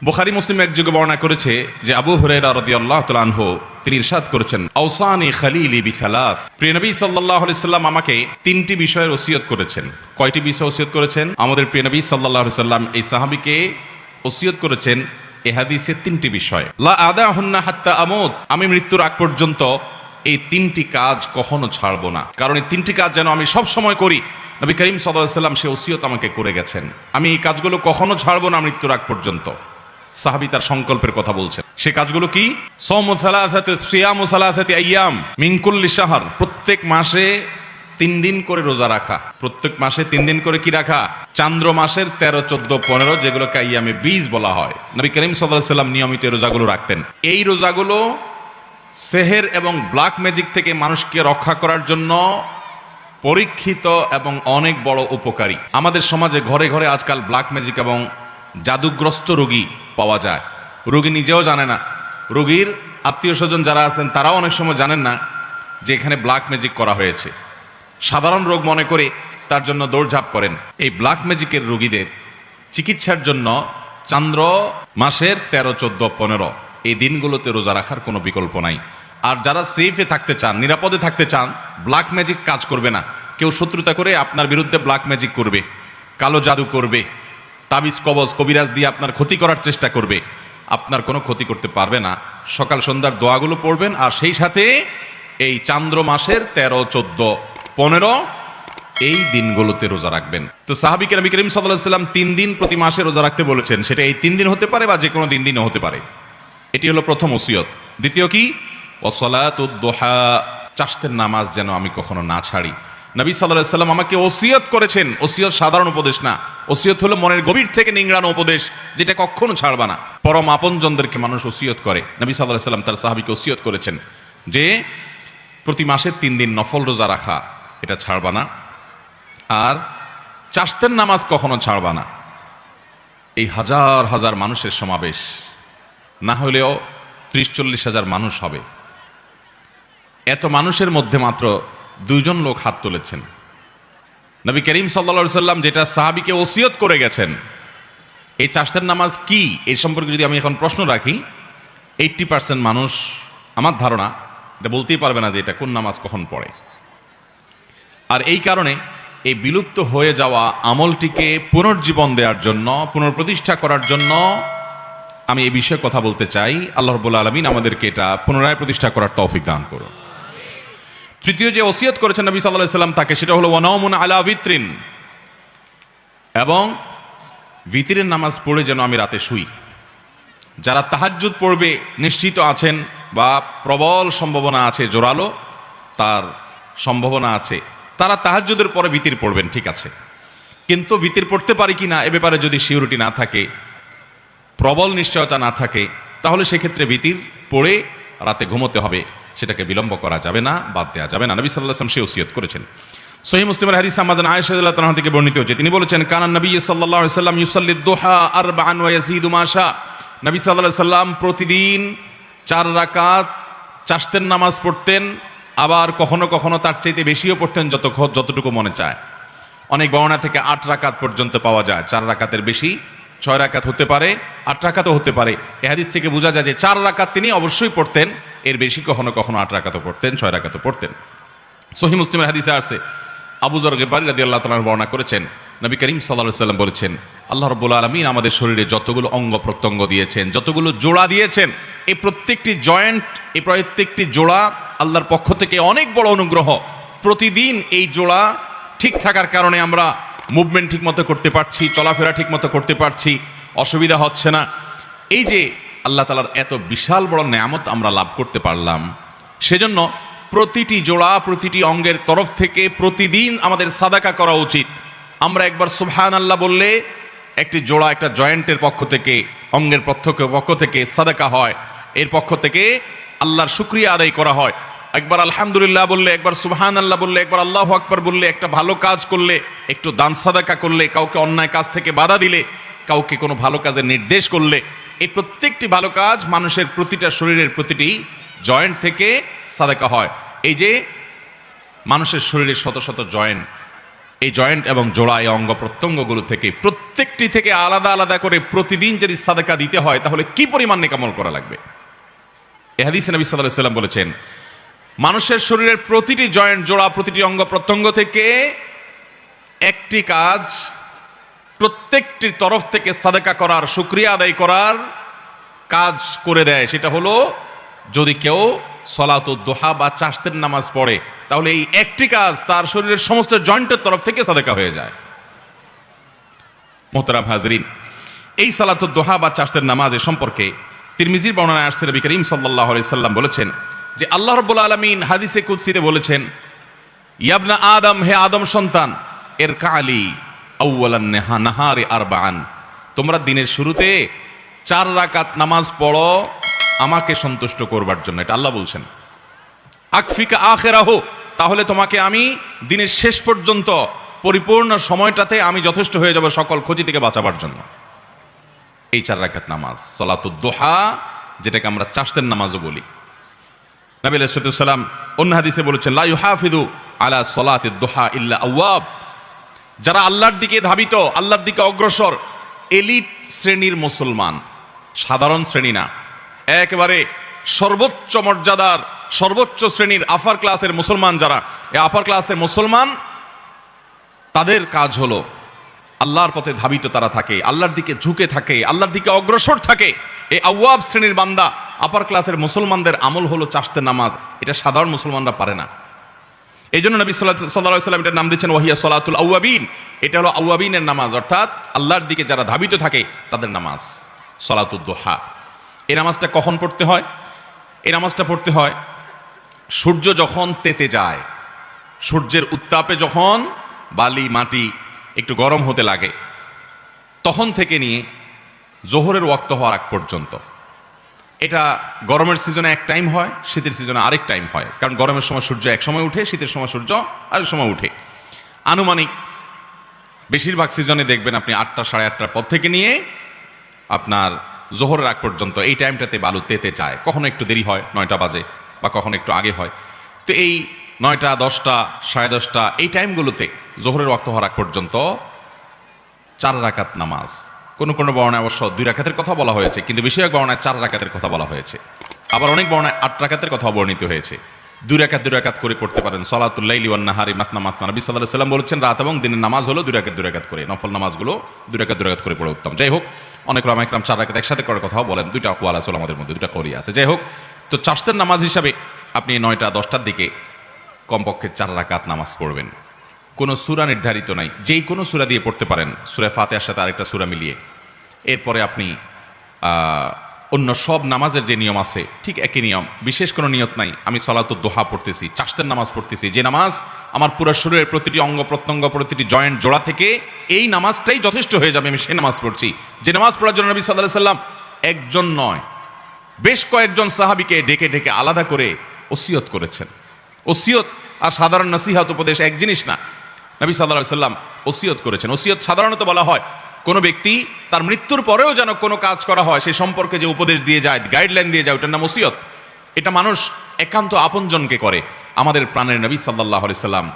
বুখারী মুসলিম এক যুগে বর্ণনা করেছে যে আবু হুরায়রা রাদিয়াল্লাহু তাআলা আনহু তিনি ইরশাদ করেছেন, আওসানি খালিলি বিসালাস, প্রিয় নবী সাল্লাল্লাহু আলাইহি সাল্লাম আমাকে তিনটি বিষয়ের ওসিয়ত করেছেন। কয়টি বিষয় ওসিয়ত করেছেন? আমাদের প্রিয় নবী সাল্লাল্লাহু আলাইহি সাল্লাম এই সাহাবীকে ওসিয়ত করেছেন এই হাদিসে তিনটি বিষয়। লা আদাহুন্না হাত্তা আমুত, আমি মৃত্যুর আগ পর্যন্ত এই তিনটি কাজ কখনো ছাড়বো না, কারণ এই তিনটি কাজ যেন আমি সব সময় করি। নবী করিম সাল্লাল্লাহু আলাইহি সাল্লাম সে ওসিয়ত আমাকে করে গেছেন, আমি এই কাজগুলো কখনো ছাড়বো না মৃত্যুর আগ পর্যন্ত। সাহাবী তার সংকল্পের কথা বলছেন। সে কাজগুলো কি? সাওমু সালাসাতি সিয়ামু সালাসাতি আইয়াম মিন কুল্লি শাহর, প্রত্যেক মাসে 3 দিন করে রোজা রাখা। প্রত্যেক মাসে 3 দিন করে কি রাখা? চান্দ্র মাসের 13, 14, 15 যেগুলোকে আইয়ামে 20 বলা হয়। নবী করিম সাল্লাল্লাহু আলাইহি সাল্লাম নিয়মিত এই রোজাগুলো রাখতেন। এই রোজাগুলো সেহের এবং ব্ল্যাক ম্যাজিক থেকে মানুষকে রক্ষা করার জন্য পরীক্ষিত এবং অনেক বড় উপকারী। আমাদের সমাজে ঘরে ঘরে আজকাল ব্ল্যাক ম্যাজিক এবং জাদুগ্রস্ত রোগী পাওয়া যায়। রোগী নিজেও জানে না, রোগীর আত্মীয় স্বজন যারা আছেন তারাও অনেক সময় জানেন না যে এখানে ব্ল্যাক ম্যাজিক করা হয়েছে। সাধারণ রোগ মনে করে তার জন্য দৌড়ঝাঁপ করেন। এই ব্ল্যাক ম্যাজিকের রোগীদের চিকিৎসার জন্য চান্দ্র মাসের 13, 14, 15 এই দিনগুলোতে রোজা রাখার কোনো বিকল্প নাই। আর যারা সেফে থাকতে চান, নিরাপদে থাকতে চান, ব্ল্যাক ম্যাজিক কাজ করবে না। কেউ শত্রুতা করে আপনার বিরুদ্ধে ব্ল্যাক ম্যাজিক করবে, কালো জাদু করবে, তাবিজ কবজ কবিরাজ দিয়ে আপনার ক্ষতি করার চেষ্টা করবে, আপনার কোনো ক্ষতি করতে পারবে না। সকাল সন্ধ্যার দোয়াগুলো পড়বেন আর সেই সাথে এই চান্দ্র মাসের 13, 14, 15 এই দিনগুলোতে রোজা রাখবেন। তো সাহাবীকে নবী করিম সাল্লাল্লাহু আলাইহি সাল্লাম 3 দিন প্রতি মাসে রোজা রাখতে বলেছেন। সেটা এই 3 দিন হতে পারে বা যে কোনো দিনও হতে পারে। এটি হলো প্রথম ওসিয়ত। দ্বিতীয় কি? ওয়াসসালাতুদ দুহা, চাষতের নামাজ যেন আমি কখনো না ছাড়ি। নবী সাল্লাল্লাহু আলাইহি সাল্লাম আমাকে ওসিয়ত করেছেন। ওসিয়ত সাধারণ উপদেশ না, ওসিয়ত হলো মনের গভীর থেকে নিংড়ানো উপদেশ, যেটা কখনো ছাড়বা না। পরম আপনজনদেরকে মানুষ ওসিয়ত করে। নবী সাল্লাল্লাহু আলাইহি সাল্লাম তার সাহাবীকে ওসিয়ত করেছেন যে প্রতি মাসে 3 দিন নফল রোজা রাখা, এটা ছাড়বা না। আর চাষতের নামাজ কখনো ছাড়বা না। এই হাজার হাজার মানুষের সমাবেশ, না হলেও 30-40 হাজার মানুষ হবে। এত মানুষের মধ্যে মাত্র 2 জন লোক হাত তুলেছেন। নবী করিম সাল্লাল্লাহু আলাইহি সাল্লাম যেটা সাহাবীকে ওসিয়ত করে গেছেন, এই চাষতের নামাজ কি এই সম্পর্কে যদি আমি এখন প্রশ্ন রাখি, 80% মানুষ আমার ধারণা এটা বলতেই পারবে না যে এটা কোন নামাজ কখন পড়ে। আর এই কারণে এই বিলুপ্ত হয়ে যাওয়া আমলটিকে পুনর্জীবন দেওয়ার জন্য, পুনঃপ্রতিষ্ঠা করার জন্য আমি এই বিষয়ে কথা বলতে চাই। আল্লাহ রাব্বুল আলামিন আমাদেরকে এটা পুনরায় প্রতিষ্ঠা করার তৌফিক দান করুন। তৃতীয় যে ওসিয়ত করেছেন নবী সাল্লাল্লাহু আলাইহি সাল্লাম তাকে, সেটা হলো ওয়ানাউমুন আলা বিত্রিন, এবং বিতরের নামাজ পড়ে যেন আমি রাতে শুই। যারা তাহাজ্জুদ পড়বে নিশ্চিত আছেন বা প্রবল সম্ভাবনা আছে, জোরালো তার সম্ভাবনা আছে, তারা তাহাজ্জুদের পরে বিতির পড়বেন, ঠিক আছে। কিন্তু বিতির পড়তে পারি কি না এ ব্যাপারে যদি সিউরিটি না থাকে, প্রবল নিশ্চয়তা না থাকে, তাহলে সেক্ষেত্রে বিতির পড়ে রাতে ঘুমোতে হবে। সেটাকে বিলম্ব করা যাবে না, বাদ দেওয়া যাবে না। নবী সাল্লাল্লাহু আলাইহি ওয়াসাল্লাম সে ওসিয়ত করেছেন। সহিহ মুসলিমের হাদিস আমাদের আয়েশা রাদিয়াল্লাহু তাআলা থেকে বর্ণিত হয়েছে, তিনি বলেছেন, কানান নবী সাল্লাল্লাহু আলাইহি ওয়াসাল্লাম ইউসাল্লি দুহা 4 ওয়া ইয়াজিদু মা শা। নবী সাল্লাল্লাহু আলাইহি ওয়াসাল্লাম প্রতিদিন 4 রাকাত চাষতের নামাজ পড়তেন, আবার কখনো কখনো তার চাইতে বেশিও পড়তেন যতটুকু মনে চায়। অনেক বর্ণনা থেকে 8 রাকাত পর্যন্ত পাওয়া যায়। 4 রাকাতের বেশি 6 রাকাত হতে পারে, 8 রাকাতও হতে পারে। এই হাদিস থেকে বোঝা যায় যে 4 রাকাত তিনি অবশ্যই পড়তেন, এর বেশি কখনো কখনো 8 রাকাতও পড়তেন, 6 রাকাতও পড়তেন। সহিহ মুসলিমের হাদিসে আছে, আবু যর গিফারী রাদিয়াল্লাহু তাআলা বর্ণনা করেছেন, নবী করিম সাল্লাল্লাহু আলাইহি ওয়াসাল্লাম বলেছেন, আল্লাহ রাব্বুল আলামিন আমাদের শরীরে যতগুলো অঙ্গ প্রত্যঙ্গ দিয়েছেন, যতগুলো জোড়া দিয়েছেন, এই প্রত্যেকটি জয়েন্ট, এই প্রত্যেকটি জোড়া আল্লাহর পক্ষ থেকে অনেক বড় অনুগ্রহ। প্রতিদিন এই জোড়া ঠিক থাকার কারণে আমরা মুভমেন্ট ঠিক মতো করতে পারছি, চলাফেরা ঠিক মতো করতে পারছি, অসুবিধা হচ্ছে না। এই যে আল্লাহ তাআলার এত বিশাল বড় নেয়ামত আমরা লাভ করতে পারলাম, সেজন্য প্রতিটি জোড়া, প্রতিটি অঙ্গের তরফ থেকে প্রতিদিন আমাদের সাদাকা করা উচিত। আমরা একবার সুবহানাল্লাহ বললে একটি জোড়া, একটা জয়েন্টের পক্ষ থেকে, অঙ্গের পক্ষ থেকে সাদাকা হয়, এর পক্ষ থেকে আল্লাহর শুকরিয়া আদায় করা হয়। একবার আলহামদুলিল্লাহ বললে, একবার সুবহানাল্লাহ বললে, একবার আল্লাহু আকবার বললে, একটা ভালো কাজ করলে, একটু দান সাদাকা করলে, কাউকে অন্যায় কাজ থেকে বাধা দিলে, কাউকে কোনো ভালো কাজের নির্দেশ করলে, এই প্রত্যেকটি ভালো কাজ মানুষের প্রতিটা শরীরের প্রতিটি জয়েন্ট থেকে সাদাকা হয়। এই যে মানুষের শরীরের শত শত জয়েন্ট, এই জয়েন্ট এবং জোড়া এই অঙ্গ প্রত্যঙ্গগুলো থেকে প্রত্যেকটি থেকে আলাদা আলাদা করে প্রতিদিন যদি সাদাকা দিতে হয় তাহলে কি পরিমাণ নেকামল করা লাগবে। এই হাদিসে নবী সাল্লাল্লাহু আলাইহি ওয়াসাল্লাম বলেছেন, মানুষের শরীরের প্রতিটি জয়েন্ট জোড়া প্রতিটি অঙ্গ প্রত্যঙ্গ থেকে একটি কাজ প্রত্যেকটি তরফ থেকে সাদাকা করার, শুকরিয়া আদায় করার কাজ করে দেয়। সেটা হলো যদি কেউ সলাতুদ দুহা বা চাশতের নামাজ পড়ে তাহলে এই একটি কাজ তার শরীরের সমস্ত জয়েন্টের তরফ থেকে সাদাকা হয়ে যায়। মোহতারাম হাজরিন, এই সালাতুদ দুহা বা চাশতের নামাজের সম্পর্কে তিরমিজির বর্ণনায় আসছে নবী করিম সাল্লাল্লাহু আলাইহি সাল্লাম বলেছেন যে আল্লাহ রাব্বুল আলামিন হাদিসে কুদসিতে বলেছেন, ইয়াবনা আদম, হে আদম সন্তান, এর কালি আউয়ালান নাহারি আরবাআন, তোমরা দিনের শুরুতে 4 রাকাত নামাজ পড়ো আমাকে সন্তুষ্ট করবার জন্য। এটা আল্লাহ বলছেন। আকফিকা আখিরাহু, তাহলে তোমাকে আমি দিনের শেষ পর্যন্ত পরিপূর্ণ সময়টাতে আমি যথেষ্ট হয়ে যাব সকল ক্ষতি থেকে বাঁচাবার জন্য। এই 4 রাকাত নামাজ সালাতুদ দুহা, যেটাকে আমরা চাশতের নামাজও বলি। নবী আলাইহিস সালাম অন্য হাদিসে বলেছেন, লা ইউহাফিযু আলা সালাতিদ দুহা ইল্লা আওয়াব, যারা আল্লাহর দিকে ধাবিত, আল্লাহর দিকে অগ্রসর, এলিট শ্রেণীর মুসলমান, সাধারণ শ্রেণী না, একেবারে সর্বোচ্চ মর্যাদার সর্বোচ্চ শ্রেণীর আপার ক্লাসের মুসলমান, যারা এই আপার ক্লাসের মুসলমান, তাদের কাজ হলো আল্লাহর পথে ধাবিত তারা থাকে, আল্লাহর দিকে ঝুঁকে থাকে, আল্লাহর দিকে অগ্রসর থাকে। এই আওয়াব শ্রেণীর বান্দা আপার ক্লাসের মুসলমানদের আমল হলো চাশতে নামাজ। এটা সাধারণ মুসলমানরা পারে না। এই জন্য নবী সাল্লাল্লাহু আলাইহি ওয়াসাল্লাম এটার নাম দিচ্ছেন ওয়াহিয়া সালাতুল আওয়াবিন। এটা হলো আওয়াবিনের নামাজ, অর্থাৎ আল্লাহর দিকে যারা ধাবিত থাকে তাদের নামাজ সালাতুদ দুহা। এই নামাজটা কখন পড়তে হয়? এই নামাজটা পড়তে হয় সূর্য যখন তেতে যায়, সূর্যের উত্তাপে যখন বালি মাটি একটু গরম হতে লাগে, তখন থেকে নিয়ে জোহরের ওয়াক্ত হওয়ার আগ পর্যন্ত। এটা গরমের সিজনে এক টাইম হয়, শীতের সিজনে আরেক টাইম হয়। কারণ গরমের সময় সূর্য এক সময় উঠে, শীতের সময় সূর্য আরেক সময় উঠে। আনুমানিক বেশিরভাগ সিজনে দেখবেন আপনি 8টা সাড়ে 8টার পর থেকে নিয়ে আপনার জোহরের আগ পর্যন্ত এই টাইমটাতে বালু তেতে যায়। কখনো একটু দেরি হয়, 9টা বাজে, বা কখনো একটু আগে হয়। তো এই 9টা 10টা সাড়ে 10টা এই টাইমগুলোতে জোহরের ওয়াক্ত হওয়ার আগ পর্যন্ত 4 রাকাত নামাজ। কোনো কোনো বর্ণায় অবশ্য 2 রাকাতের কথা বলা হয়েছে, কিন্তু বেশিরভাগ বর্ণায় 4 রাকাতের কথা বলা হয়েছে। আবার অনেক বর্ণায় 8 রাকাতের কথা বর্ণিত হয়েছে। 2 রাকাত করে পড়তে পারেন। সলাতুল লাইলি ওয়ান নাহারি মাসনা মাসনা, নবী সাল্লাল্লাহু আলাইহি ওয়াসাল্লাম বলেছেন রাত এবং দিনের নামাজ হলো 2 রাকাত করে, নফল নামাজগুলো 2 রাকাত করে পড়ে উত্তম। যাই হোক, অনেক ওলামা ইকরাম 4 রাকাত একসাথে করার কথাও বলেন। 2টা আকওয়াল আছে আমাদের মধ্যে, 2টা কওলি আছে। যাই হোক, তো চাশতের নামাজ হিসাবে আপনি 9টা 10টার দিকে কমপক্ষে 4 রাকাত নামাজ পড়বেন। কোনো সূরা নির্ধারিত নাই, যেই কোনো সূরা দিয়ে পড়তে পারেন, সূরা ফাতিহার সাথে আরেকটা সূরা মিলিয়ে। এরপরে আপনি অন্য সব নামাজের যে নিয়ম আছে ঠিক একই নিয়ম, বিশেষ কোনো নিয়ত নাই। আমি সলাতুদ দুহা পড়তেছি, চাশতের নামাজ পড়তেছি, যে নামাজ আমার পুরো শরীরের প্রতিটি অঙ্গ প্রত্যঙ্গ প্রতিটি জয়েন্ট জোড়া থেকে এই নামাজটাই যথেষ্ট হয়ে যাবে, আমি সেই নামাজ পড়ছি। যে নামাজ পড়ার জন্য নবী সাল্লাল্লাহু আলাইহি সাল্লাম একজন নয় বেশ কয়েকজন সাহাবীকে ডেকে ডেকে আলাদা করে ওসিয়ত করেছেন। ওসিয়ত আর সাধারণ নসিহত উপদেশ এক জিনিস না। নবী সাল্লাল্লাহু আলাইহি সাল্লাম ওসিয়ত করেছেন। ওসিয়ত সাধারণত বলা হয় কোনো ব্যক্তি তার মৃত্যুর পরেও যেন কোনো কাজ করা হয় সেই সম্পর্কে যে উপদেশ দিয়ে যায়, গাইডলাইন দিয়ে যায়, ওটার নাম ওসিয়ত। এটা মানুষ একান্ত আপনজনকে করে। আমাদের প্রাণের নবী সাল্লাল্লাহু আলাইহি সাল্লাম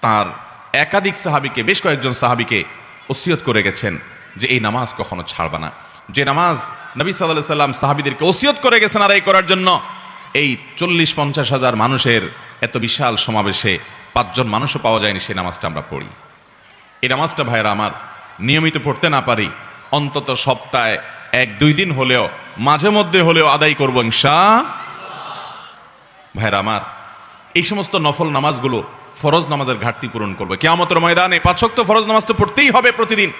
তার একাধিক সাহাবীকে, বেশ কয়েকজন সাহাবীকে ওসিয়ত করে গেছেন যে এই নামাজ কখনো ছাড়বা না। যে নামাজ নবী সাল্লাল্লাহু আলাইহি সাল্লাম সাহাবীদেরকে ওসিয়ত করে গেছেন আদায় করার জন্য, এই 40-50 হাজার মানুষের এত বিশাল সমাবেশে 5 জন মানুষও পাওয়া যায়নি, সেই নামাজটা আমরা পড়ি। এই নামাজটা ভাইরা আমার নিয়মিত পড়তে না পারি, অন্তত সপ্তাহে 1-2 দিন হলেও মাঝে মধ্যে হলেও আদায় করবো ইনশাআল্লাহ। ভাইরা আমার, এই সমস্ত নফল নামাজগুলো ফরজ নামাজের ঘাটতি পূরণ করবে। কিয়ামতের ময়দানে 5 ওয়াক্ত ফরজ নামাজ তো পড়তেই হবে প্রতিদিন।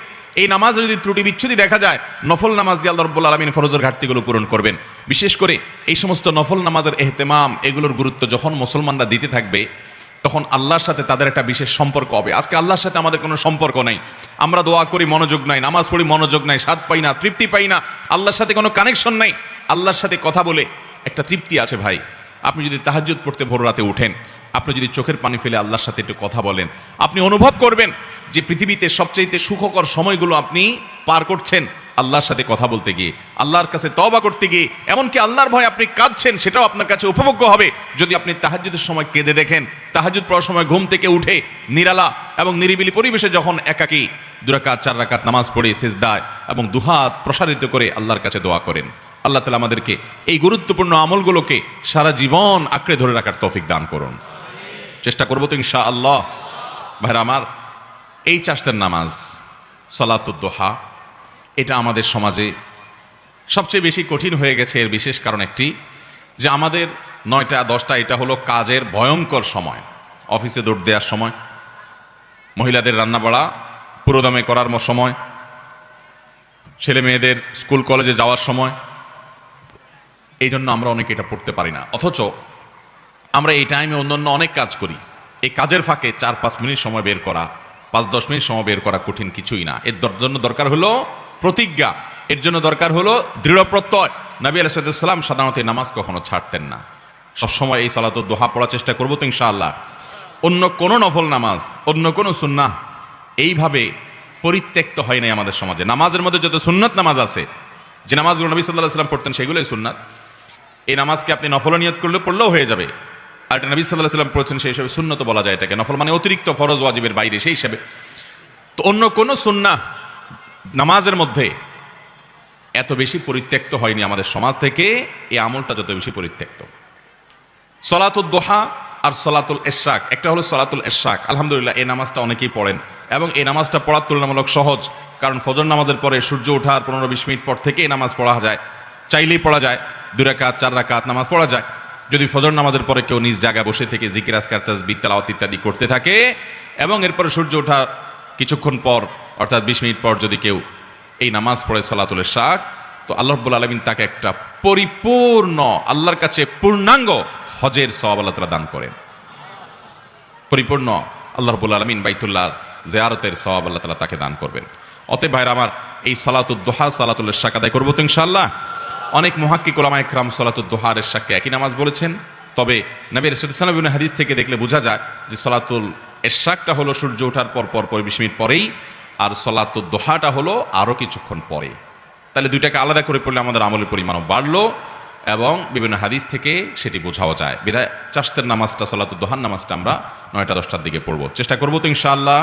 এই নামাজে যদি ত্রুটি বিচ্ছুতি দেখা যায়, নফল নামাজ দিয়ে আল্লাহ রাব্বুল আলামিন ফরজের ঘাটতিগুলো পূরণ করবেন। বিশেষ করে এই সমস্ত নফল নামাজের এহতেমাম, এগুলোর গুরুত্ব যখন মুসলমানরা দিতে থাকবে, তখন আল্লাহর সাথে তাদের একটা বিশেষ সম্পর্ক হবে। আজকে আল্লাহর সাথে আমাদের কোনো সম্পর্ক নাই, আমরা দোয়া করি মনোযোগ নাই, নামাজ পড়ি মনোযোগ নাই, স্বাদ পাই না, তৃপ্তি পাই না, আল্লাহর সাথে কোনো কানেকশন নাই। আল্লাহর সাথে কথা বলে একটা তৃপ্তি আছে ভাই। আপনি যদি তাহাজ্জুদ পড়তে ভোর রাতে উঠেন, আপনি যদি চোখের পানি ফেলে আল্লাহর সাথে একটু কথা বলেন, আপনি অনুভব করবেন যে পৃথিবীতে সবচাইতে সুখকর সময়গুলো আপনি পার করছেন আল্লাহর সাথে কথা বলতে গিয়ে, আল্লাহর কাছে তওবা করতে গিয়ে, এমনকি আল্লাহর ভয়ে আপনি কাঁদছেন, সেটাও আপনার কাছে উপভোগ্য হবে যদি আপনি তাহাজ্জুদের সময় কেঁদে দেখেন। তাহাজ্জুদ পড়ার সময় ঘুম থেকে উঠে নিরালা এবং নিরিবিলি পরিবেশে যখন একাকী 2 রাকাত 4 রাকাত নামাজ পড়ে সিজদায় এবং দুহাত প্রসারিত করে আল্লাহর কাছে দোয়া করেন, আল্লাহ তাআলা আমাদেরকে এই গুরুত্বপূর্ণ আমলগুলোকে সারা জীবন আঁকড়ে ধরে রাখার তৌফিক দান করুন। চেষ্টা করবো তো ইনশাআল্লাহ। ভাইরা আমার, এই চারটার নামাজ সালাতুদ দুহা, এটা আমাদের সমাজে সবচেয়ে বেশি কঠিন হয়ে গেছে। এর বিশেষ কারণ একটি, যে আমাদের 9টা 10টা এটা হলো কাজের ভয়ঙ্কর সময়, অফিসে দৌড় দেওয়ার সময়, মহিলাদের রান্নাবাড়া পুরোদমে করার সময়, ছেলে মেয়েদের স্কুল কলেজে যাওয়ার সময়। এই জন্য আমরা অনেকে এটা পড়তে পারি না, অথচ আমরা এই টাইমে অন্যান্য অনেক কাজ করি। এই কাজের ফাঁকে 4-5 মিনিট সময় বের করা, 5-10 মিনিট সময় বের করা কঠিন কিছুই না। এর জন্য দরকার হলো প্রতিজ্ঞা, এর জন্য দরকার হলো দৃঢ় প্রত্যয়। নবী আলাইহিস সালাম সাধারণত এই নামাজ কখনো ছাড়তেন না, সবসময় এই সালাতুদ দুহা পড়ার চেষ্টা করবো তো ইনশাআল্লাহ। অন্য কোনো নফল নামাজ, অন্য কোনো সুন্নাহ এইভাবে পরিত্যক্ত হয় নাই আমাদের সমাজে। নামাজের মধ্যে যত সুন্নাত নামাজ আছে, যে নামাজগুলো নবী সাল্লাল্লাহু আলাইহি ওয়াসাল্লাম পড়তেন সেগুলোই সুন্নাত। এই নামাজকে আপনি নফল নিয়ত করলে পড়লেও হয়ে যাবে। আর এটা নবী সাল্লাল্লাহু আলাইহি ওয়াসাল্লাম পড়ছেন, সেই হিসাবে সুন্নত বলা যায় এটাকে। নফল মানে অতিরিক্ত ফরজ ওয়াজিবের বাইরে, সেই হিসাবে। তো অন্য কোনো সুন্নাহ নামাজের মধ্যে এত বেশি পরিত্যক্ত হয়নি আমাদের সমাজ থেকে, এই আমলটা যত বেশি পরিত্যক্ত। সলাতুদ দুহা আর সলাতুল ইশরাক, একটা হলো সলাতুল ইশরাক। আলহামদুলিল্লাহ এই নামাজটা অনেকেই পড়েন এবং এই নামাজটা পড়ার তুলনামূলক সহজ, কারণ ফজর নামাজের পরে সূর্য ওঠার 15-20 মিনিট পর থেকে এই নামাজ পড়া যায়, চাইলেই পড়া যায়। 2 রাকাত 4 রাকাত নামাজ পড়া যায়। যদি ফজর নামাজের পরে কেউ নিজ জায়গায় বসে থেকে জিকির আজকার তাসবিহ তেলাওয়াত ইত্যাদি করতে থাকে এবং এরপরে সূর্য ওঠার কিছুক্ষণ পর অর্থাৎ 20 মিনিট পর যদি কেউ এই নামাজ পড়ে সলাতুল ইশরাক, তো আল্লাহ রাব্বুল আলামিন তাকে একটা পরিপূর্ণ, আল্লাহর কাছে পূর্ণাঙ্গ হজের সওয়াব আল্লাহ তাআলা দান করেন। পরিপূর্ণ আল্লাহ রাব্বুল আলামিন বাইতুল্লাহ জিয়ারতের সওয়াব আল্লাহ তাআলা তাকে দান করবেন। অতএব ভাইরা আমার, এই সলাতুদ দুহা সালাতুল ইশরাক আদায় করবো তো ইনশাআল্লাহ। অনেক মুহাক্কিক উলামায়ে কেরাম সলাতুদ দুহা আর ইশরাককে একই নামাজ বলেছেন, তবে নবী রাসূলুল্লাহ সাল্লাল্লাহু আলাইহি ওয়াসাল্লাম হাদিস থেকে দেখলে বোঝা যায় যে সলাতুল ইশরাকটা হলো সূর্য ওঠার পর 20 মিনিট পরেই, আর সলাতুদ দুহাটা হলো আরও কিছুক্ষণ পরে। তাহলে দুইটাকে আলাদা করে পড়লে আমাদের আমলের পরিমাণও বাড়লো এবং বিভিন্ন হাদিস থেকে সেটি বোঝাও যায়। বিধায় চারটার নামাজটা, সলাতুদ দুহার নামাজটা আমরা 9টা 10টার দিকে পড়বো, চেষ্টা করবো তো ইনশাআল্লাহ।